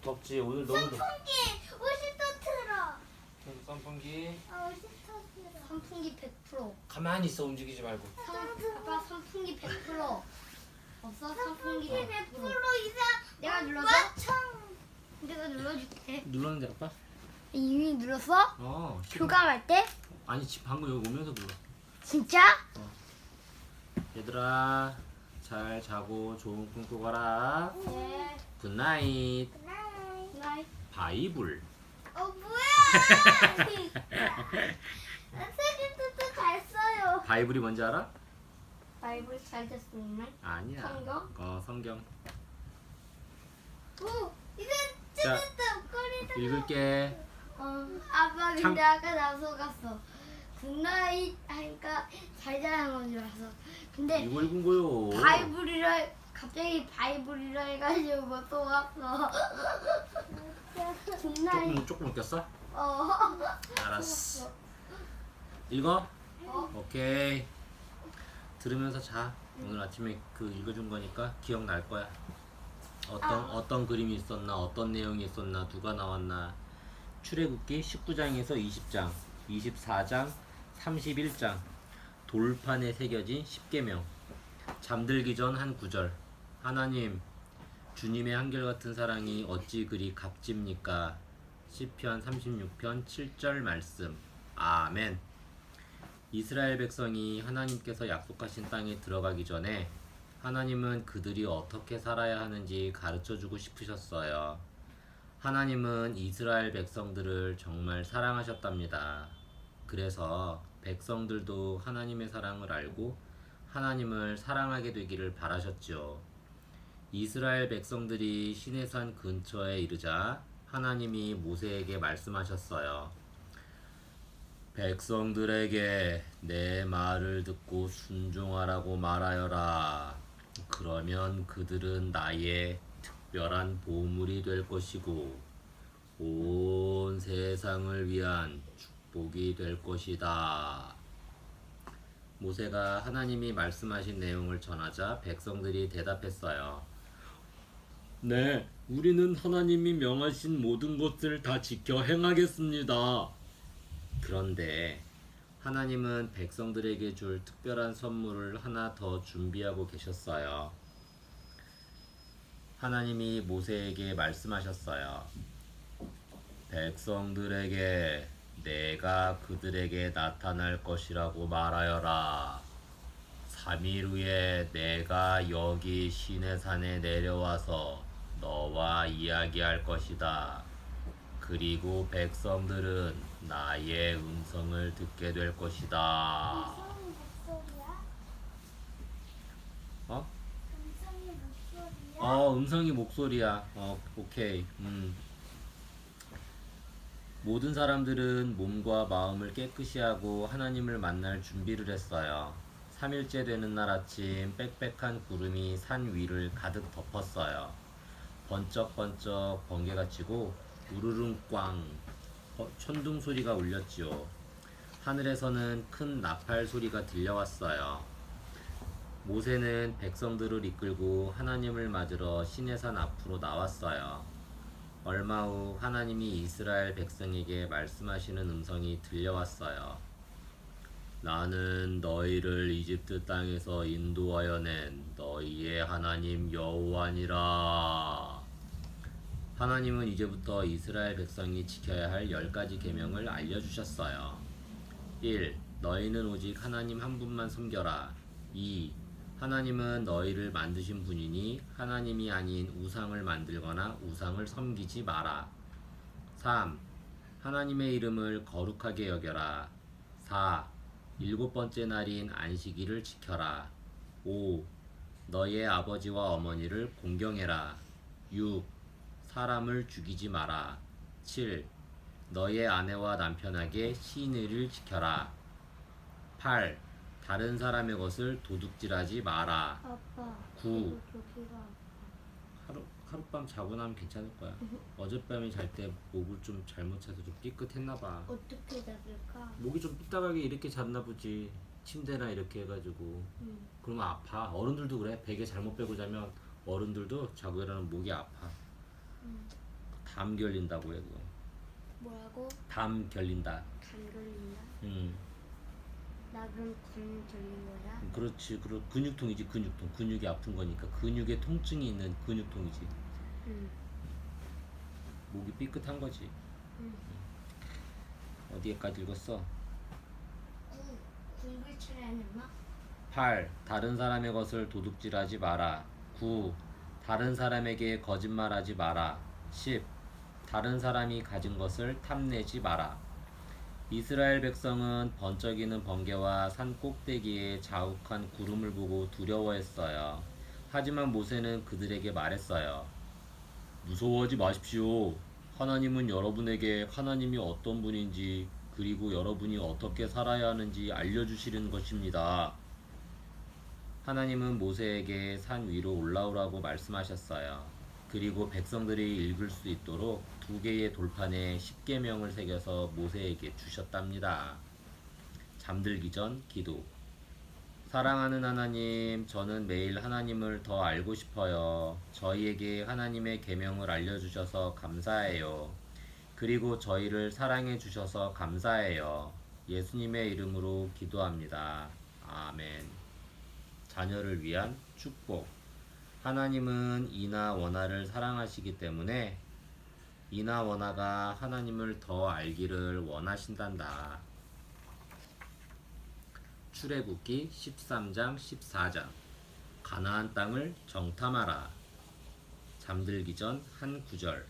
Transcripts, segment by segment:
덥지. 오늘 너무 덥. 선풍기 옷이 터트려. 선풍기. 옷이 터트려. 선풍기 100%. 가만히 있어. 움직이지 말고. 아빠 선풍기 100%. 없어? 선풍기 100%. 100% 이상. 내가 눌러서? 맞춰. 내가 눌러줄게. 눌렀는데 아빠? 이미 눌렀어? 어. 교감할 때? 아니 지금 방금 여기 오면서 눌렀어. 진짜? 얘들아 잘 자고 좋은 꿈 꾸거라. 네. 굿나잇. 나이. 나이. 바이블. 뭐야? 선생님도 또 잘 써요. 바이블이 뭔지 알아? 바이블 잘 됐었네. 아니야. 성경? 성경. 오, 이거 자, 찢었다. 꼬리다. 읽을게. 아빠 근데 참- 아까 나 속았어. 굿나잇 하니까 잘 자는 건 줄 알았어. 근데 이거 읽은 거요. 바이블이라 갑자기 바이블이라 해가지고 속았어. 굿나잇. 조금 웃겼어? 어. 알았어. 읽어? 어. 오케이. 들으면서 자. 오늘 아침에 그 읽어준 거니까 기억날 거야. 어떤 그림이 있었나, 어떤 내용이 있었나, 누가 나왔나. 출애굽기 19장에서 20장, 24장, 31장. 돌판에 새겨진 10계명. 잠들기 전 한 구절. 하나님, 주님의 한결같은 사랑이 어찌 그리 값집니까? 시편 36편 7절 말씀. 아멘. 이스라엘 백성이 하나님께서 약속하신 땅에 들어가기 전에 하나님은 그들이 어떻게 살아야 하는지 가르쳐주고 싶으셨어요. 하나님은 이스라엘 백성들을 정말 사랑하셨답니다. 그래서 백성들도 하나님의 사랑을 알고 하나님을 사랑하게 되기를 바라셨죠. 이스라엘 백성들이 시내산 근처에 이르자 하나님이 모세에게 말씀하셨어요. 백성들에게 내 말을 듣고 순종하라고 말하여라. 그러면 그들은 나의 특별한 보물이 될 것이고 온 세상을 위한 축복이 될 것이다. 모세가 하나님이 말씀하신 내용을 전하자 백성들이 대답했어요. 네, 우리는 하나님이 명하신 모든 것을 다 지켜 행하겠습니다. 그런데 하나님은 백성들에게 줄 특별한 선물을 하나 더 준비하고 계셨어요. 하나님이 모세에게 말씀하셨어요. 백성들에게 내가 그들에게 나타날 것이라고 말하여라. 3일 후에 내가 여기 시내산에 내려와서 너와 이야기할 것이다. 그리고 백성들은 나의 음성을 듣게 될 것이다. 음성이 목소리야? 어? 음성이 목소리야? 음성이 목소리야. 오케이. 모든 사람들은 몸과 마음을 깨끗이 하고 하나님을 만날 준비를 했어요. 3일째 되는 날 아침 빽빽한 구름이 산 위를 가득 덮었어요. 번쩍번쩍 번개가 치고 우르릉 꽝 천둥 소리가 울렸지요. 하늘에서는 큰 나팔 소리가 들려왔어요. 모세는 백성들을 이끌고 하나님을 맞으러 시내산 앞으로 나왔어요. 얼마 후 하나님이 이스라엘 백성에게 말씀하시는 음성이 들려왔어요. 나는 너희를 이집트 땅에서 인도하여 낸 너희의 하나님 여호와니라. 하나님은 이제부터 이스라엘 백성이 지켜야 할 10가지 계명을 알려주셨어요. 1. 너희는 오직 하나님 한 분만 섬겨라. 2. 하나님은 너희를 만드신 분이니 하나님이 아닌 우상을 만들거나 우상을 섬기지 마라. 3. 하나님의 이름을 거룩하게 여겨라. 4. 7번째 날인 안식일을 지켜라. 5. 너의 아버지와 어머니를 공경해라. 6. 사람을 죽이지 마라. 7. 너의 아내와 남편에게 시인의를 지켜라. 8. 다른 사람의 것을 도둑질하지 마라. 아빠. 9. 여기가. 하룻밤 자고 나면 괜찮을 거야. 어젯밤에 잘 때 목을 좀 잘못 차서 좀 삐끗했나 봐. 어떻게 잡을까? 목이 좀 삐딱하게 이렇게 잤나 보지. 침대나 이렇게 해가지고. 그러면 아파. 어른들도 그래. 베개 잘못 빼고 자면 어른들도 자고 일어나면 목이 아파. 담 결린다고 해 그거. 뭐라고? 담 결린다. 간 걸린다? 음. 나 그럼 간 걸린 거야? 그렇지. 근육통이지 근육통. 근육이 아픈 거니까 근육에 통증이 있는 근육통이지. 응. 목이 삐끗한 거지. 응. 어디에까지 읽었어? 궁글철이 아니었나? 8. 다른 사람의 것을 도둑질하지 마라. 9. 다른 사람에게 거짓말하지 마라. 10. 다른 사람이 가진 것을 탐내지 마라. 이스라엘 백성은 번쩍이는 번개와 산 꼭대기에 자욱한 구름을 보고 두려워했어요. 하지만 모세는 그들에게 말했어요. 무서워하지 마십시오. 하나님은 여러분에게 하나님이 어떤 분인지 그리고 여러분이 어떻게 살아야 하는지 알려주시는 것입니다. 하나님은 모세에게 산 위로 올라오라고 말씀하셨어요. 그리고 백성들이 읽을 수 있도록 2개의 돌판에 10계명을 새겨서 모세에게 주셨답니다. 잠들기 전 기도. 사랑하는 하나님, 저는 매일 하나님을 더 알고 싶어요. 저희에게 하나님의 계명을 알려주셔서 감사해요. 그리고 저희를 사랑해 주셔서 감사해요. 예수님의 이름으로 기도합니다. 아멘. 자녀를 위한 축복. 하나님은 이나 원아를 사랑하시기 때문에 이나 원아가 하나님을 더 알기를 원하신단다. 출애굽기 13장 14장. 가나안 땅을 정탐하라. 잠들기 전 한 구절.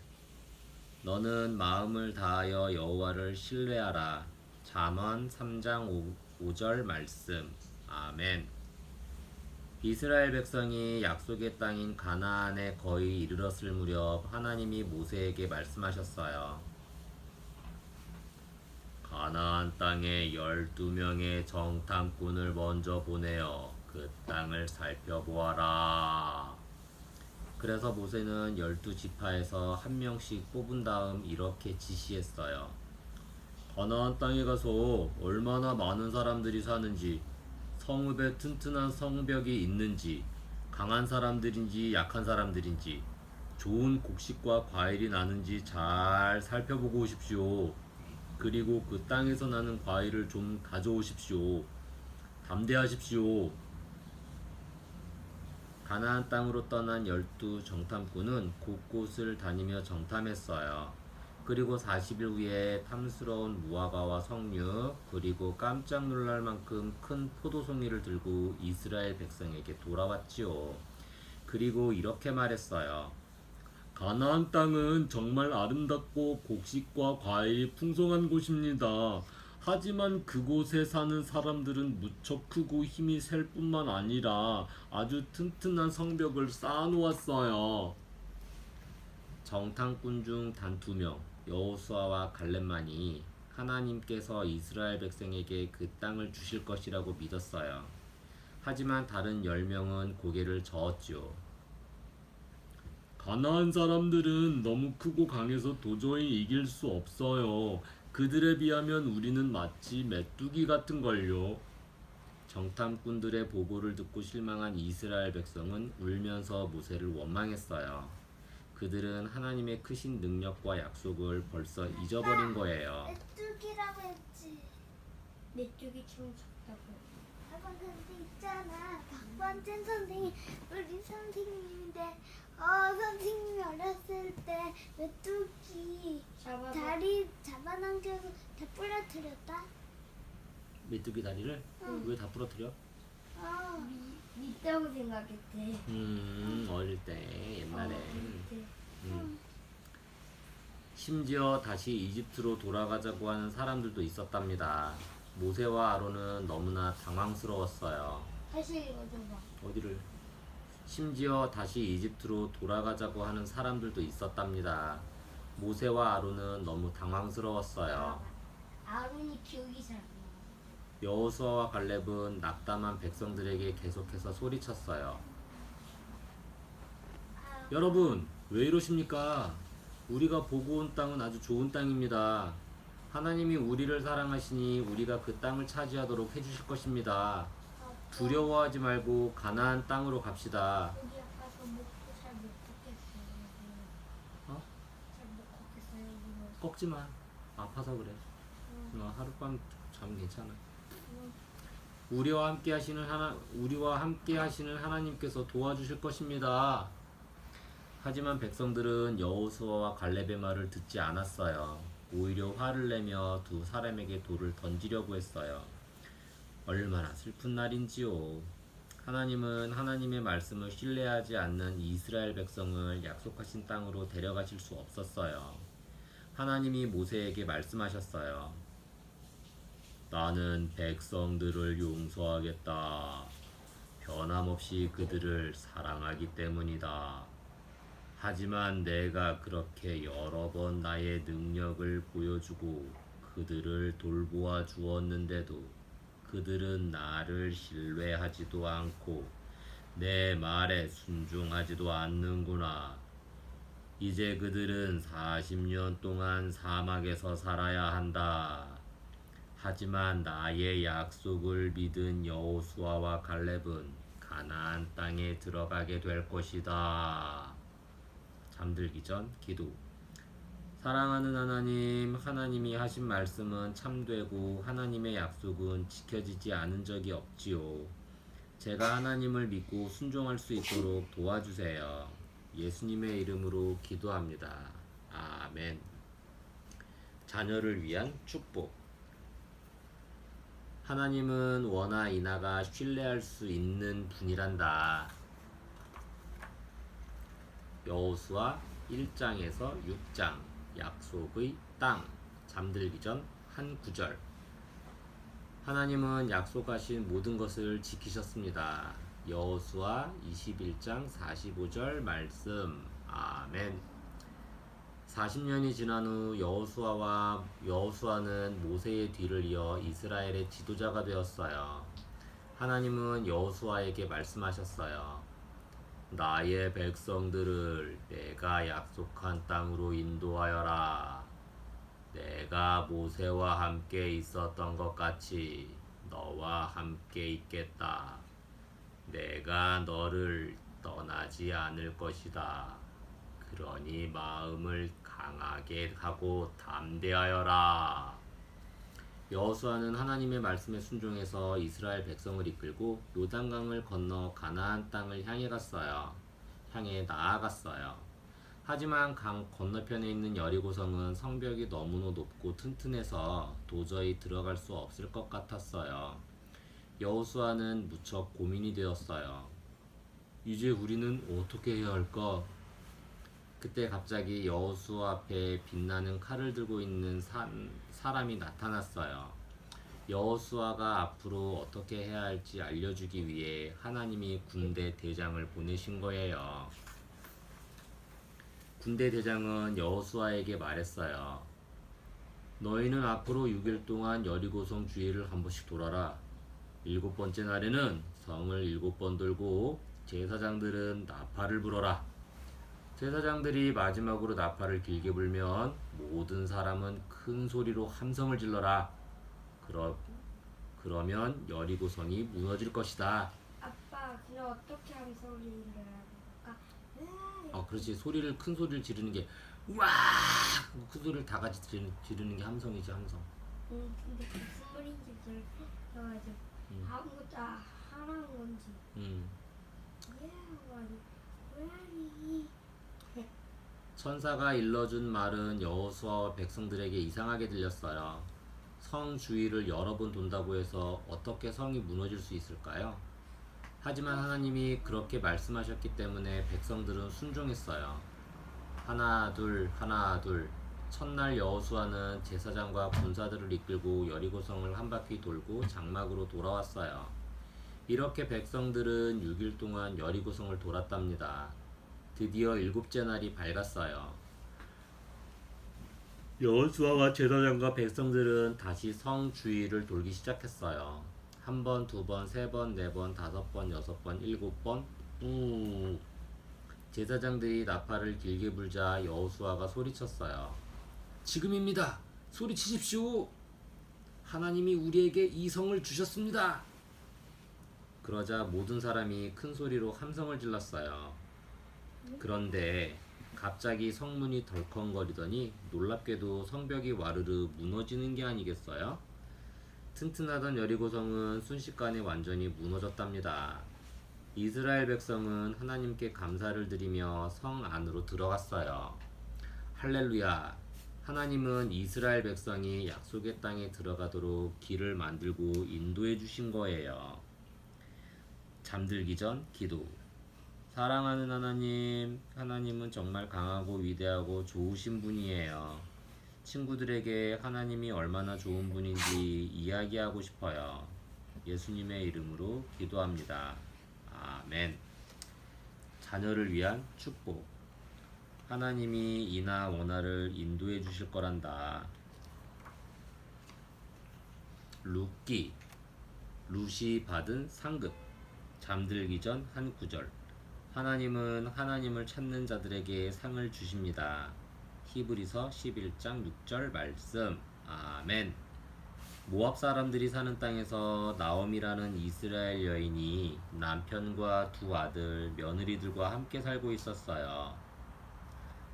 너는 마음을 다하여 여호와를 신뢰하라. 잠언 3장 5절 말씀. 아멘. 이스라엘 백성이 약속의 땅인 가나안에 거의 이르렀을 무렵 하나님이 모세에게 말씀하셨어요. 가나안 땅에 12명의 정탐꾼을 먼저 보내어 그 땅을 살펴보아라. 그래서 모세는 12지파에서 한 명씩 뽑은 다음 이렇게 지시했어요. 가나안 땅에 가서 얼마나 많은 사람들이 사는지, 성읍에 튼튼한 성벽이 있는지, 강한 사람들인지 약한 사람들인지, 좋은 곡식과 과일이 나는지 잘 살펴보고 오십시오. 그리고 그 땅에서 나는 과일을 좀 가져오십시오. 담대하십시오. 가나안 땅으로 떠난 12정탐꾼은 곳곳을 다니며 정탐했어요. 그리고 40일 후에 탐스러운 무화과와 석류 그리고 깜짝 놀랄 만큼 큰 포도송이를 들고 이스라엘 백성에게 돌아왔지요. 그리고 이렇게 말했어요. 가나안 땅은 정말 아름답고 곡식과 과일이 풍성한 곳입니다. 하지만 그곳에 사는 사람들은 무척 크고 힘이 셀 뿐만 아니라 아주 튼튼한 성벽을 쌓아놓았어요. 정탐꾼 중 단 2명, 여호수아와 갈렙만이 하나님께서 이스라엘 백성에게 그 땅을 주실 것이라고 믿었어요. 하지만 다른 10명은 고개를 저었지요. 가나안 사람들은 너무 크고 강해서 도저히 이길 수 없어요. 그들에 비하면 우리는 마치 메뚜기 같은 걸요. 정탐꾼들의 보고를 듣고 실망한 이스라엘 백성은 울면서 모세를 원망했어요. 그들은 하나님의 크신 능력과 약속을 벌써 잊어버린 거예요. 메뚜기라고 했지. 메뚜기처럼 작다고. 아빠 근데 있잖아. 박반찬 선생님 우리 선생님인데 선생님이 어렸을 때 메뚜기 잡아봐. 다리 잡아당겨서 다 부러뜨렸다. 메뚜기 다리를 왜 다 부러뜨려? 있다고 생각했대. 어릴 때 옛날에. 그때. 심지어 다시 이집트로 돌아가자고 하는 사람들도 있었답니다. 모세와 아론은 너무나 당황스러웠어요. 다시 읽어줘봐. 어디를? 심지어 다시 이집트로 돌아가자고 하는 사람들도 있었답니다. 모세와 아론은 너무 당황스러웠어요. 아론이 기억이 잘 안 나. 여호수아와 갈렙은 낙담한 백성들에게 계속해서 소리쳤어요. 여러분, 왜 이러십니까? 우리가 보고 온 땅은 아주 좋은 땅입니다. 하나님이 우리를 사랑하시니 우리가 그 땅을 차지하도록 해주실 것입니다. 두려워하지 말고 가나안 땅으로 갑시다. 여기 아파서 목도 잘 못 걷겠어. 어? 잘 못 꺾지 마. 아파서 그래. 하룻밤 자면 괜찮아. 우리와 함께 하시는 하나님께서 도와주실 것입니다. 하지만 백성들은 여호수아와 갈렙의 말을 듣지 않았어요. 오히려 화를 내며 두 사람에게 돌을 던지려고 했어요. 얼마나 슬픈 날인지요. 하나님은 하나님의 말씀을 신뢰하지 않는 이스라엘 백성을 약속하신 땅으로 데려가실 수 없었어요. 하나님이 모세에게 말씀하셨어요. 나는 백성들을 용서하겠다. 변함없이 그들을 사랑하기 때문이다. 하지만 내가 그렇게 여러 번 나의 능력을 보여주고 그들을 돌보아 주었는데도 그들은 나를 신뢰하지도 않고 내 말에 순종하지도 않는구나. 이제 그들은 40년 동안 사막에서 살아야 한다. 하지만 나의 약속을 믿은 여호수아와 갈렙은 가나안 땅에 들어가게 될 것이다. 잠들기 전 기도. 사랑하는 하나님, 하나님이 하신 말씀은 참되고 하나님의 약속은 지켜지지 않은 적이 없지요. 제가 하나님을 믿고 순종할 수 있도록 도와주세요. 예수님의 이름으로 기도합니다. 아멘. 자녀를 위한 축복. 하나님은 원아 이나가 신뢰할 수 있는 분이란다. 여호수아 1장에서 6장 약속의 땅. 잠들기 전 한 구절. 하나님은 약속하신 모든 것을 지키셨습니다. 여호수아 21장 45절 말씀. 아멘. 40년이 지난 후 여호수아는 모세의 뒤를 이어 이스라엘의 지도자가 되었어요. 하나님은 여호수아에게 말씀하셨어요. 나의 백성들을 내가 약속한 땅으로 인도하여라. 내가 모세와 함께 있었던 것 같이 너와 함께 있겠다. 내가 너를 떠나지 않을 것이다. 그러니 마음을 강하게 하고 담대하여라. 여호수아는 하나님의 말씀에 순종해서 이스라엘 백성을 이끌고 요단강을 건너 가나안 땅을 향해 나아갔어요. 하지만 강 건너편에 있는 여리고성은 성벽이 너무나 높고 튼튼해서 도저히 들어갈 수 없을 것 같았어요. 여호수아는 무척 고민이 되었어요. 이제 우리는 어떻게 해야 할까? 그때 갑자기 여호수아 앞에 빛나는 칼을 들고 있는 사람이 나타났어요. 여호수아가 앞으로 어떻게 해야 할지 알려주기 위해 하나님이 군대 대장을 보내신 거예요. 군대 대장은 여호수아에게 말했어요. 너희는 앞으로 6일 동안 여리고성 주위를 한 번씩 돌아라. 7번째 날에는 성을 7번 돌고 제사장들은 나팔을 불어라. 제사장들이 마지막으로 나팔을 길게 불면 모든 사람은 큰 소리로 함성을 질러라. 그러면 여리고성이 무너질 것이다. 아빠, 근데 어떻게 하면 소리를 해야 될까? 그렇지. 큰 소리를 지르는 게 우와! 큰 소리를 다 같이 지르는 게 함성이지, 함성. 근데 무슨 말인지 모르겠어가지고 아무것도 하라는 건지. 고양이. 천사가 일러준 말은 여호수아와 백성들에게 이상하게 들렸어요. 성 주위를 여러 번 돈다고 해서 어떻게 성이 무너질 수 있을까요? 하지만 하나님이 그렇게 말씀하셨기 때문에 백성들은 순종했어요. 하나 둘. 첫날 여호수아는 제사장과 군사들을 이끌고 여리고성을 한 바퀴 돌고 장막으로 돌아왔어요. 이렇게 백성들은 6일 동안 여리고성을 돌았답니다. 드디어 7째 날이 밝았어요. 여호수아와 제사장과 백성들은 다시 성 주위를 돌기 시작했어요. 1번, 2번, 3번, 4번, 5번, 6번, 7번. 제사장들이 나팔을 길게 불자 여호수아가 소리쳤어요. 지금입니다. 소리치십시오. 하나님이 우리에게 이 성을 주셨습니다. 그러자 모든 사람이 큰 소리로 함성을 질렀어요. 그런데 갑자기 성문이 덜컹거리더니 놀랍게도 성벽이 와르르 무너지는 게 아니겠어요? 튼튼하던 여리고성은 순식간에 완전히 무너졌답니다. 이스라엘 백성은 하나님께 감사를 드리며 성 안으로 들어갔어요. 할렐루야! 하나님은 이스라엘 백성이 약속의 땅에 들어가도록 길을 만들고 인도해 주신 거예요. 잠들기 전 기도. 사랑하는 하나님, 하나님은 정말 강하고 위대하고 좋으신 분이에요. 친구들에게 하나님이 얼마나 좋은 분인지 이야기하고 싶어요. 예수님의 이름으로 기도합니다. 아멘. 자녀를 위한 축복. 하나님이 이나 원하를 인도해 주실 거란다. 룻기. 룻이 받은 상급. 잠들기 전 한 구절. 하나님은 하나님을 찾는 자들에게 상을 주십니다. 히브리서 11장 6절 말씀. 아멘. 모압 사람들이 사는 땅에서 나옴이라는 이스라엘 여인이 남편과 두 아들, 며느리들과 함께 살고 있었어요.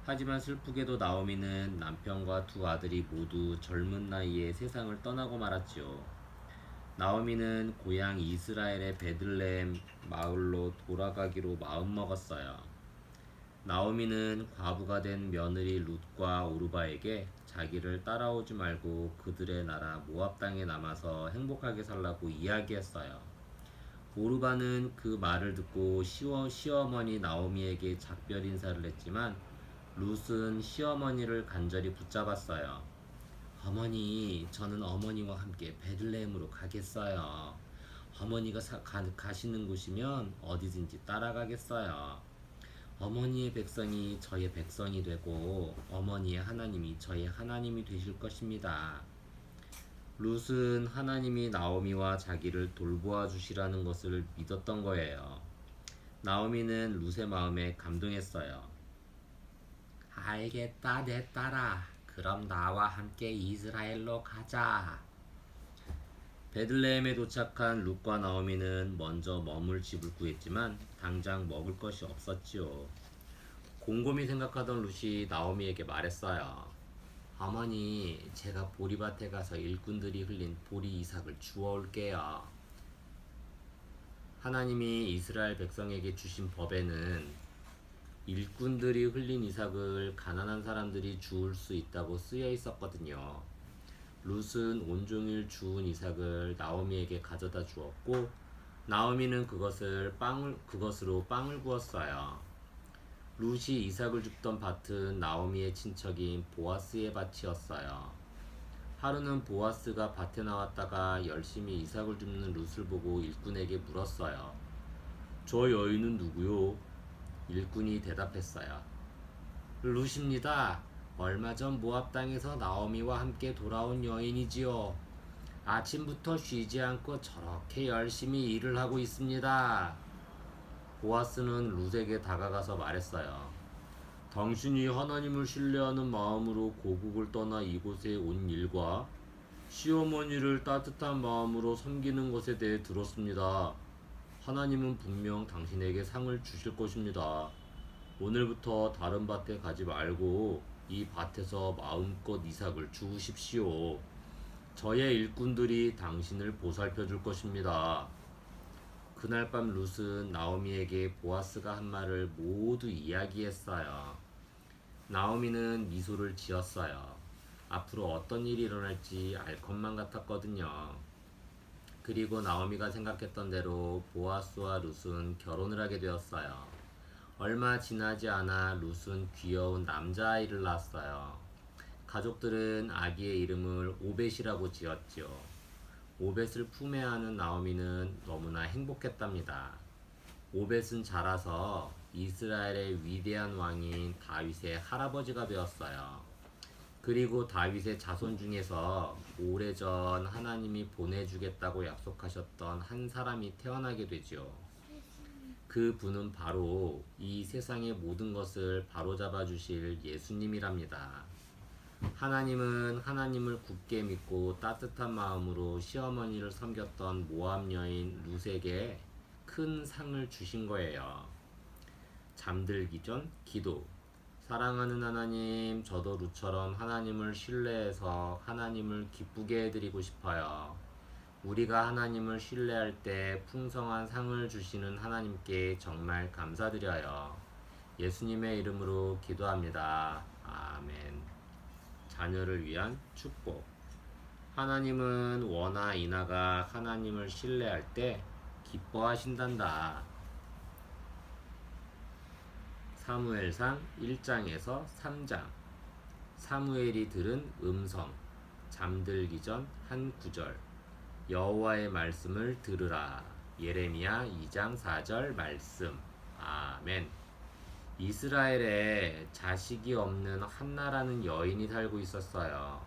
하지만 슬프게도 나오미는 남편과 두 아들이 모두 젊은 나이에 세상을 떠나고 말았지요. 나오미는 고향 이스라엘의 베들레헴 마을로 돌아가기로 마음먹었어요. 나오미는 과부가 된 며느리 룻과 오르바에게 자기를 따라오지 말고 그들의 나라 모압 땅에 남아서 행복하게 살라고 이야기했어요. 오르바는 그 말을 듣고 시어머니 나오미에게 작별 인사를 했지만 룻은 시어머니를 간절히 붙잡았어요. 어머니, 저는 어머니와 함께 베들레헴으로 가겠어요. 어머니가 가시는 곳이면 어디든지 따라가겠어요. 어머니의 백성이 저의 백성이 되고 어머니의 하나님이 저의 하나님이 되실 것입니다. 룻은 하나님이 나오미와 자기를 돌보아 주시라는 것을 믿었던 거예요. 나오미는 룻의 마음에 감동했어요. 알겠다, 내 딸아. 그럼 나와 함께 이스라엘로 가자. 베들레헴에 도착한 룻과 나오미는 먼저 머물 집을 구했지만 당장 먹을 것이 없었지요. 곰곰이 생각하던 룻이 나오미에게 말했어요. 어머니, 제가 보리밭에 가서 일꾼들이 흘린 보리 이삭을 주워올게요. 하나님이 이스라엘 백성에게 주신 법에는 일꾼들이 흘린 이삭을 가난한 사람들이 주울 수 있다고 쓰여 있었거든요. 룻은 온종일 주운 이삭을 나오미에게 가져다 주었고 나오미는 그것으로 빵을 구웠어요. 룻이 이삭을 줍던 밭은 나오미의 친척인 보아스의 밭이었어요. 하루는 보아스가 밭에 나왔다가 열심히 이삭을 줍는 룻을 보고 일꾼에게 물었어요. 저 여인은 누구요? 일꾼이 대답했어요. 룻입니다. 얼마 전 모압 땅에서 나오미와 함께 돌아온 여인이지요. 아침부터 쉬지 않고 저렇게 열심히 일을 하고 있습니다. 보아스는 룻에게 다가가서 말했어요. 당신이 하나님을 신뢰하는 마음으로 고국을 떠나 이곳에 온 일과 시어머니를 따뜻한 마음으로 섬기는 것에 대해 들었습니다. 하나님은 분명 당신에게 상을 주실 것입니다. 오늘부터 다른 밭에 가지 말고 이 밭에서 마음껏 이삭을 주우십시오. 저의 일꾼들이 당신을 보살펴 줄 것입니다. 그날 밤 룻은 나오미에게 보아스가 한 말을 모두 이야기했어요. 나오미는 미소를 지었어요. 앞으로 어떤 일이 일어날지 알 것만 같았거든요. 그리고 나오미가 생각했던 대로 보아스와 룻은 결혼을 하게 되었어요. 얼마 지나지 않아 룻은 귀여운 남자아이를 낳았어요. 가족들은 아기의 이름을 오벳이라고 지었죠. 오벳을 품에 안은 나오미는 너무나 행복했답니다. 오벳은 자라서 이스라엘의 위대한 왕인 다윗의 할아버지가 되었어요. 그리고 다윗의 자손 중에서 오래전 하나님이 보내주겠다고 약속하셨던 한 사람이 태어나게 되죠. 그 분은 바로 이 세상의 모든 것을 바로잡아 주실 예수님이랍니다. 하나님은 하나님을 굳게 믿고 따뜻한 마음으로 시어머니를 섬겼던 모압 여인 룻에게 큰 상을 주신 거예요. 잠들기 전 기도. 사랑하는 하나님, 저도 루처럼 하나님을 신뢰해서 하나님을 기쁘게 해드리고 싶어요. 우리가 하나님을 신뢰할 때 풍성한 상을 주시는 하나님께 정말 감사드려요. 예수님의 이름으로 기도합니다. 아멘. 자녀를 위한 축복. 하나님은 원아 이나가 하나님을 신뢰할 때 기뻐하신단다. 사무엘상 1장에서 3장. 사무엘이 들은 음성. 잠들기 전 한 구절. 여호와의 말씀을 들으라. 예레미야 2장 4절 말씀. 아멘. 이스라엘에 자식이 없는 한나라는 여인이 살고 있었어요.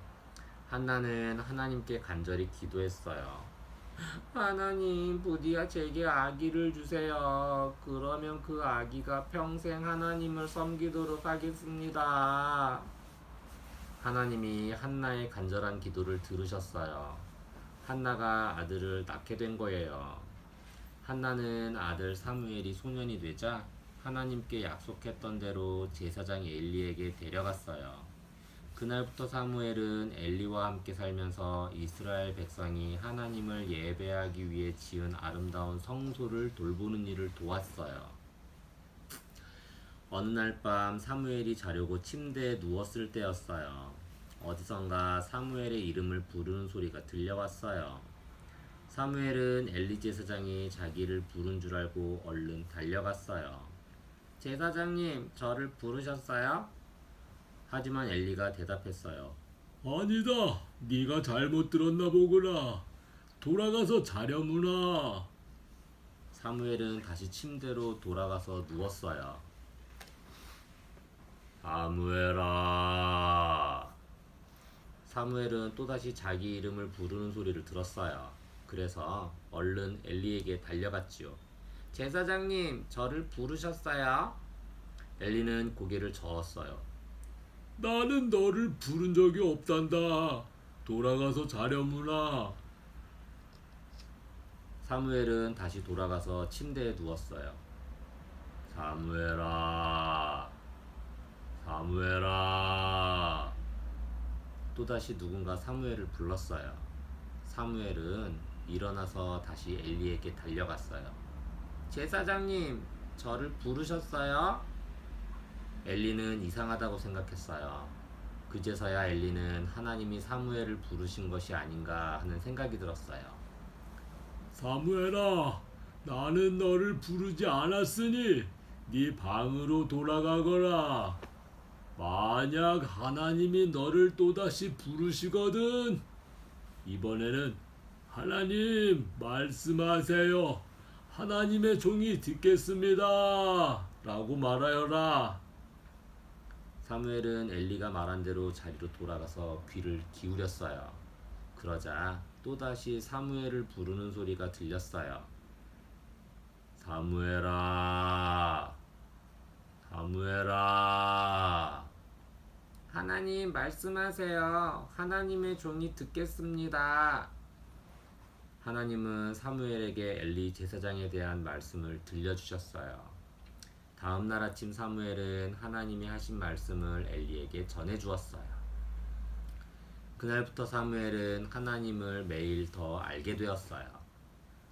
한나는 하나님께 간절히 기도했어요. 하나님, 부디야 제게 아기를 주세요. 그러면 그 아기가 평생 하나님을 섬기도록 하겠습니다. 하나님이 한나의 간절한 기도를 들으셨어요. 한나가 아들을 낳게 된 거예요. 한나는 아들 사무엘이 소년이 되자 하나님께 약속했던 대로 제사장 엘리에게 데려갔어요. 그날부터 사무엘은 엘리와 함께 살면서 이스라엘 백성이 하나님을 예배하기 위해 지은 아름다운 성소를 돌보는 일을 도왔어요. 어느 날 밤 사무엘이 자려고 침대에 누웠을 때였어요. 어디선가 사무엘의 이름을 부르는 소리가 들려왔어요. 사무엘은 엘리 제사장이 자기를 부른 줄 알고 얼른 달려갔어요. 제사장님, 저를 부르셨어요? 하지만 엘리가 대답했어요. 아니다. 네가 잘못 들었나 보구나. 돌아가서 자려무나. 사무엘은 다시 침대로 돌아가서 누웠어요. 사무엘아. 사무엘은 또다시 자기 이름을 부르는 소리를 들었어요. 그래서 얼른 엘리에게 달려갔지요. 제사장님, 저를 부르셨어요? 엘리는 고개를 저었어요. 나는 너를 부른 적이 없단다. 돌아가서 자려무나. 사무엘은 다시 돌아가서 침대에 누웠어요. 사무엘아, 사무엘아. 또다시 누군가 사무엘을 불렀어요. 사무엘은 일어나서 다시 엘리에게 달려갔어요. 제사장님, 저를 부르셨어요? 엘리는 이상하다고 생각했어요. 그제서야 엘리는 하나님이 사무엘을 부르신 것이 아닌가 하는 생각이 들었어요. 사무엘아, 나는 너를 부르지 않았으니 네 방으로 돌아가거라. 만약 하나님이 너를 또다시 부르시거든, 이번에는 하나님 말씀하세요. 하나님의 종이 듣겠습니다. 라고 말하여라. 사무엘은 엘리가 말한 대로 자리로 돌아가서 귀를 기울였어요. 그러자 또다시 사무엘을 부르는 소리가 들렸어요. 사무엘아, 사무엘아. 하나님 말씀하세요. 하나님의 종이 듣겠습니다. 하나님은 사무엘에게 엘리 제사장에 대한 말씀을 들려주셨어요. 다음 날 아침 사무엘은 하나님이 하신 말씀을 엘리에게 전해 주었어요. 그날부터 사무엘은 하나님을 매일 더 알게 되었어요.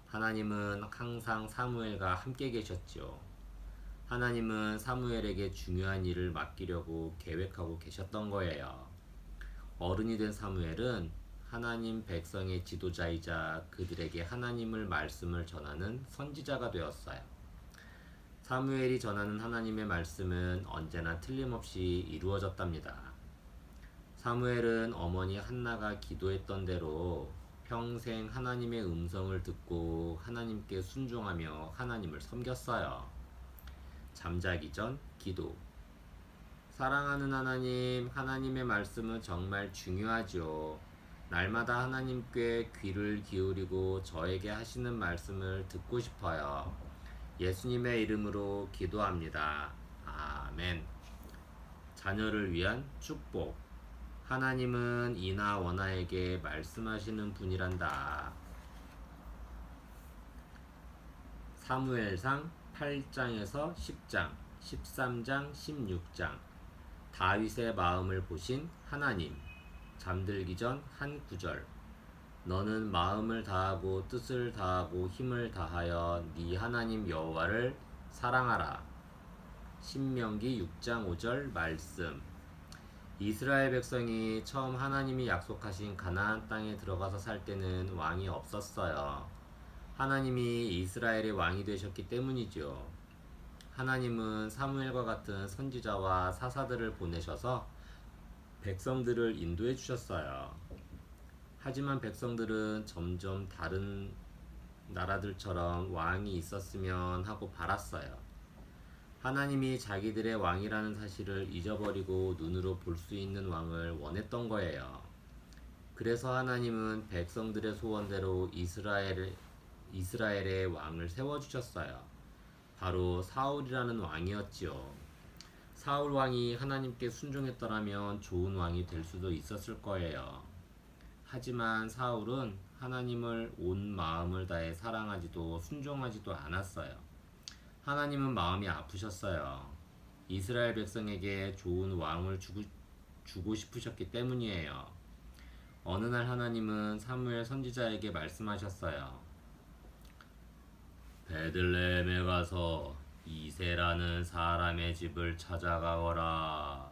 하나님은 항상 사무엘과 함께 계셨지요. 하나님은 사무엘에게 중요한 일을 맡기려고 계획하고 계셨던 거예요. 어른이 된 사무엘은 하나님 백성의 지도자이자 그들에게 하나님을 말씀을 전하는 선지자가 되었어요. 사무엘이 전하는 하나님의 말씀은 언제나 틀림없이 이루어졌답니다. 사무엘은 어머니 한나가 기도했던 대로 평생 하나님의 음성을 듣고 하나님께 순종하며 하나님을 섬겼어요. 잠자기 전 기도. 사랑하는 하나님, 하나님의 말씀은 정말 중요하죠. 날마다 하나님께 귀를 기울이고 저에게 하시는 말씀을 듣고 싶어요. 예수님의 이름으로 기도합니다. 아멘. 자녀를 위한 축복. 하나님은 이나 원아에게 말씀하시는 분이란다. 사무엘상 8장에서 10장, 13장, 16장. 다윗의 마음을 보신 하나님. 잠들기 전 한 구절. 너는 마음을 다하고 뜻을 다하고 힘을 다하여 네 하나님 여호와를 사랑하라. 신명기 6장 5절 말씀. 이스라엘 백성이 처음 하나님이 약속하신 가나안 땅에 들어가서 살 때는 왕이 없었어요. 하나님이 이스라엘의 왕이 되셨기 때문이죠. 하나님은 사무엘과 같은 선지자와 사사들을 보내셔서 백성들을 인도해 주셨어요. 하지만 백성들은 점점 다른 나라들처럼 왕이 있었으면 하고 바랐어요. 하나님이 자기들의 왕이라는 사실을 잊어버리고 눈으로 볼 수 있는 왕을 원했던 거예요. 그래서 하나님은 백성들의 소원대로 이스라엘의 왕을 세워주셨어요. 바로 사울이라는 왕이었지요. 사울 왕이 하나님께 순종했더라면 좋은 왕이 될 수도 있었을 거예요. 하지만 사울은 하나님을 온 마음을 다해 사랑하지도 순종하지도 않았어요. 하나님은 마음이 아프셨어요. 이스라엘 백성에게 좋은 왕을 주고 싶으셨기 때문이에요. 어느 날 하나님은 사무엘 선지자에게 말씀하셨어요. 베들레헴에 가서 이새라는 사람의 집을 찾아가거라.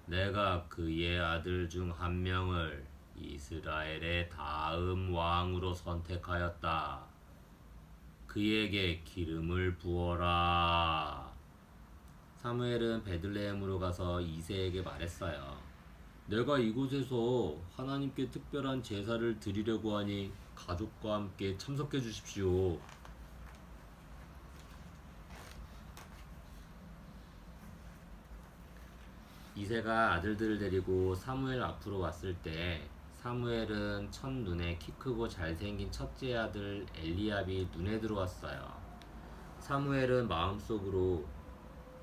내가 그의 아들 중 한 명을 이스라엘의 다음 왕으로 선택하였다. 그에게 기름을 부어라. 사무엘은 베들레헴으로 가서 이새에게 말했어요. 내가 이곳에서 하나님께 특별한 제사를 드리려고 하니 가족과 함께 참석해 주십시오. 이새가 아들들을 데리고 사무엘 앞으로 왔을 때 사무엘은 첫눈에 키 크고 잘생긴 첫째 아들 엘리압이 눈에 들어왔어요. 사무엘은 마음속으로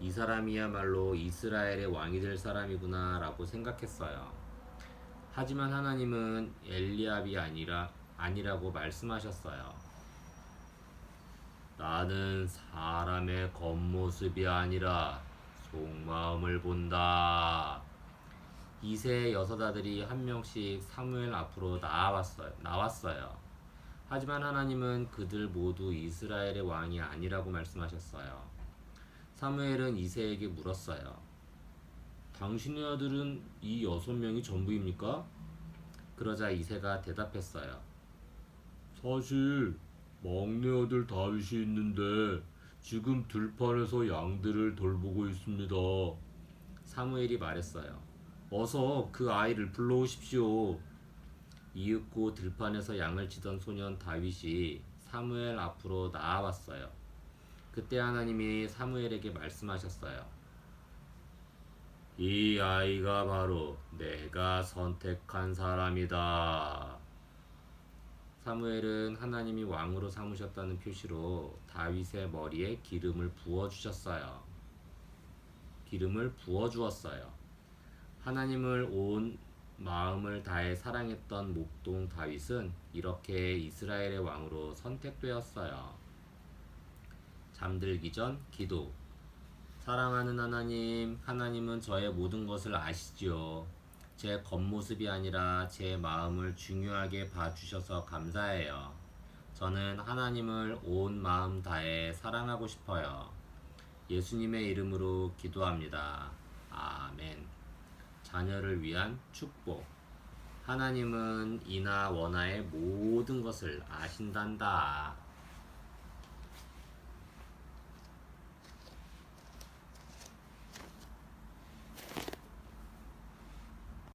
이 사람이야말로 이스라엘의 왕이 될 사람이구나 라고 생각했어요. 하지만 하나님은 엘리압이 아니라고 말씀하셨어요. 나는 사람의 겉모습이 아니라 속마음을 본다. 이새의 여섯 아들이 한 명씩 사무엘 앞으로 나왔어요. 하지만 하나님은 그들 모두 이스라엘의 왕이 아니라고 말씀하셨어요. 사무엘은 이새에게 물었어요. 당신의 아들은 이 6명이 전부입니까? 그러자 이새가 대답했어요. 사실 막내 아들 다윗이 있는데 지금 들판에서 양들을 돌보고 있습니다. 사무엘이 말했어요. 어서 그 아이를 불러오십시오. 이윽고 들판에서 양을 치던 소년 다윗이 사무엘 앞으로 나아왔어요. 그때 하나님이 사무엘에게 말씀하셨어요. 이 아이가 바로 내가 선택한 사람이다. 사무엘은 하나님이 왕으로 삼으셨다는 표시로 다윗의 머리에 기름을 부어주었어요. 하나님을 온 마음을 다해 사랑했던 목동 다윗은 이렇게 이스라엘의 왕으로 선택되었어요. 잠들기 전 기도. 사랑하는 하나님, 하나님은 저의 모든 것을 아시지요. 제 겉모습이 아니라 제 마음을 중요하게 봐주셔서 감사해요. 저는 하나님을 온 마음 다해 사랑하고 싶어요. 예수님의 이름으로 기도합니다. 아멘. 자녀를 위한 축복. 하나님은 이나 원하의 모든 것을 아신단다.